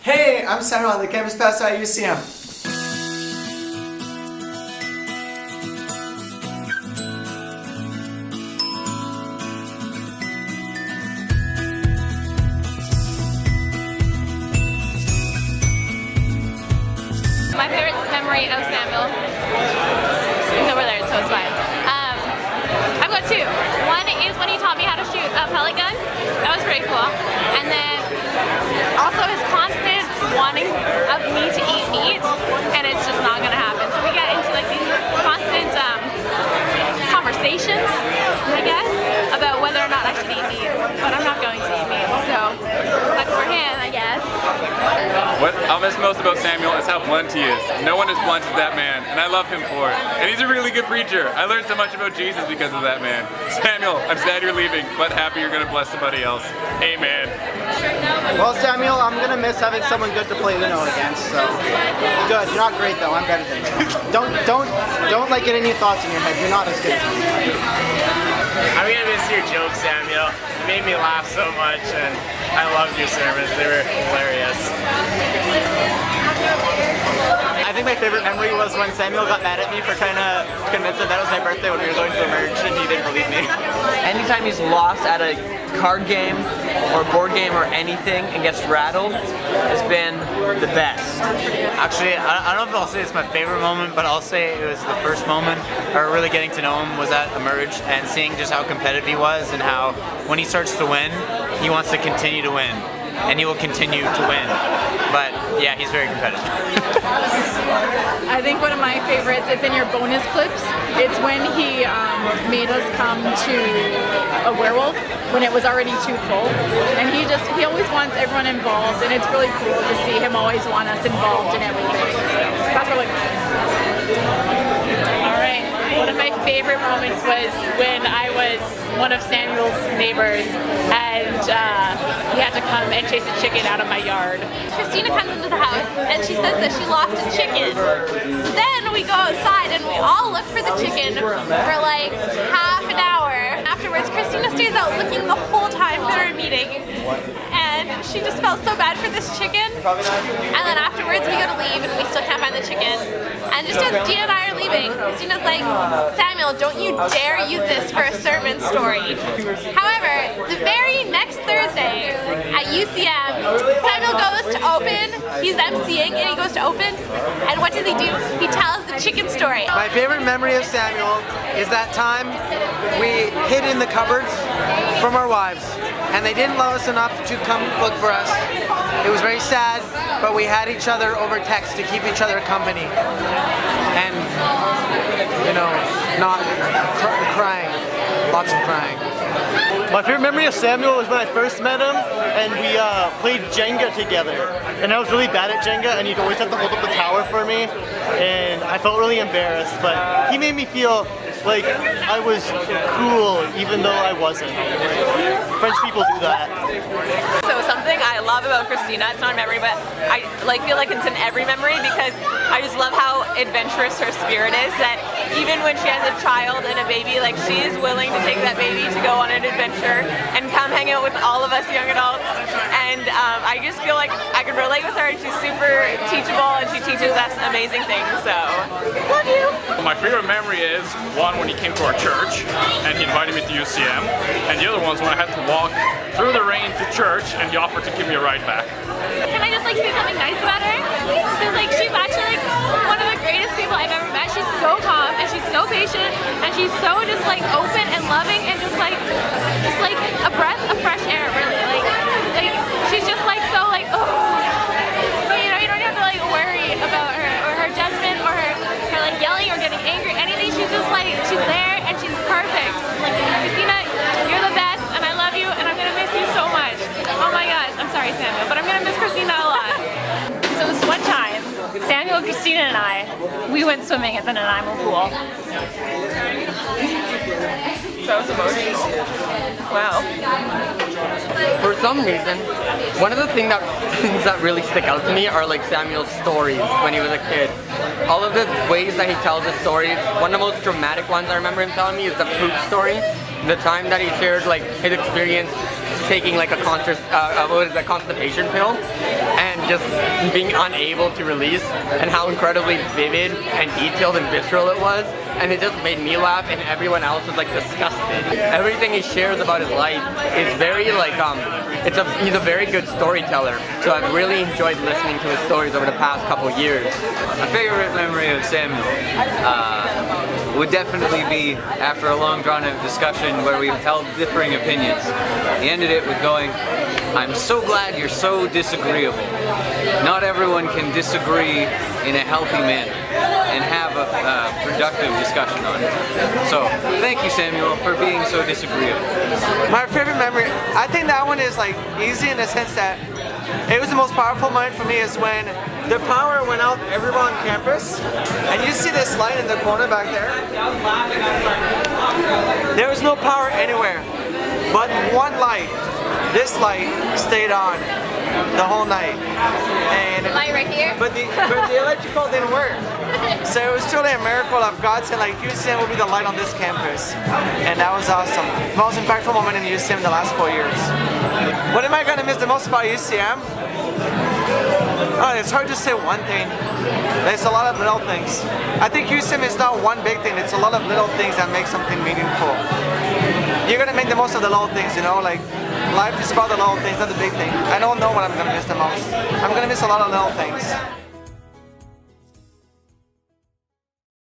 Hey, I'm Samuel, the campus pastor at UCM. My favorite memory of Samuel is over there, so it's fine. I've got two. One is when he taught me how to shoot a pellet gun. That was pretty cool. And then also his constant wanting of me to eat meat, and it's just not gonna happen. So we get into like these constant conversations, I guess, about whether or not I should eat meat. But I'm not going to eat meat, so that's for him, I guess. What I'll miss most about Samuel is how blunt he is. No one as blunt as that man, and I love him for it. And he's a really good preacher. I learned so much about Jesus because of that man. Samuel, I'm sad you're leaving, but happy you're gonna bless somebody else. Amen. Well, Samuel, I'm gonna miss having someone good to play Uno against. So good. You're not great though. I'm better than you. Don't like get any thoughts in your head. You're not as good as me. I'm gonna miss your jokes, Samuel. You made me laugh so much, and I loved your sermons. They were hilarious. I think my favorite memory was when Samuel got mad at me for trying to convince him that it was my birthday when we were going to Emerge, and he didn't believe me. Anytime he's lost at a card game or board game or anything and gets rattled has been the best. Actually, I don't know if I'll say it's my favorite moment, but I'll say it was the first moment, or really getting to know him, was at Emerge and seeing just how competitive he was and how when he starts to win, he wants to continue to win. And he will continue to win. But yeah, he's very competitive. I think one of my favorites, it's in your bonus clips, it's when he made us come to a werewolf when it was already too full. And he always wants everyone involved, and it's really cool to see him always want us involved in everything. So that's really cool. Alright, one of my favorite moments was when I was one of Samuel's neighbors and he had to come and chase a chicken out of my yard. Christina comes into the house and she says that she lost a chicken. So then we go outside and we all look for the chicken for like half an hour. Afterwards, Christina stays out looking the whole time for our meeting. And she just felt so bad for this chicken. And then afterwards we go to leave and we still can't find the chicken. And just as Gina and I are leaving, Christina's like, Samuel, don't you dare use this for a sermon story. However, the very next Thursday at UCM, Samuel goes to open, he's emceeing and he goes to open, and what does he do? He tells the chicken story. My favorite memory of Samuel is that time we hid in the cupboards from our wives, and they didn't love us enough to come look for us. It was very sad, but we had each other over text to keep each other company. And, you know, not crying. Lots of crying. My favorite memory of Samuel was when I first met him, and we played Jenga together. And I was really bad at Jenga, and he'd always have to hold up the tower for me, and I felt really embarrassed. But he made me feel like I was cool, even though I wasn't. French people do that. So something I love about Christina, it's not a memory, but I feel like it's in every memory because I just love how adventurous her spirit is, that even when she has a child and a baby, like she is willing to take that baby to go on an adventure and come hang out with all of us young adults. And I just feel like I can relate with her, and she's super teachable and she teaches us amazing things, so love you. My favorite memory is one when he came to our church and he invited me to UCM, and the other one's when I had to walk through the rain to church and he offered to give me a ride back. Can I just like say something nice about her? Because like she's actually like one of the greatest people I've ever met. She's so calm and she's so patient and she's so just like open and loving and just like a breath of fresh air, really. Like she's just like so like but you know, you don't have to like worry about her or her judgment or her like yelling or getting angry, anything. She's just like, she's there and she's perfect. Like, Christina, you're the best and I love you and I'm gonna miss you so much. Oh my gosh, I'm sorry Samuel, but I'm gonna miss Christina a lot. So this one time, Samuel, Christina and I, we went swimming at the Nanaimo pool. That was emotional. Wow. For some reason, one of the things that really stick out to me are like Samuel's stories when he was a kid. All of the ways that he tells his stories, one of the most dramatic ones I remember him telling me is the poop story. The time that he shared like his experience taking like a constipation pill and just being unable to release, and how incredibly vivid and detailed and visceral it was. And it just made me laugh, and everyone else was like disgusted. Everything he shares about his life is very like he's a very good storyteller. So I've really enjoyed listening to his stories over the past couple years. My favorite memory of Samuel would definitely be after a long drawn-out discussion where we held differing opinions. He ended it with going, "I'm so glad you're so disagreeable. Not everyone can disagree in a healthy manner and have a productive discussion on it. So, thank you, Samuel, for being so disagreeable." My favorite memory, I think that one is like easy in the sense that it was the most powerful moment for me is when the power went out everywhere on campus, and you see this light in the corner back there. There was no power anywhere, but one light, this light, stayed on the whole night. And Light right here? But the electrical didn't work. So it was truly a miracle of God saying like UCM will be the light on this campus. And that was awesome. Most impactful moment in UCM the last 4 years. What am I gonna miss the most about UCM? Oh, it's hard to say one thing. There's a lot of little things. I think UCM is not one big thing, it's a lot of little things that make something meaningful. You're gonna make the most of the little things, you know, like life is about the little things, not the big thing. I don't know what I'm gonna miss the most. I'm gonna miss a lot of little things.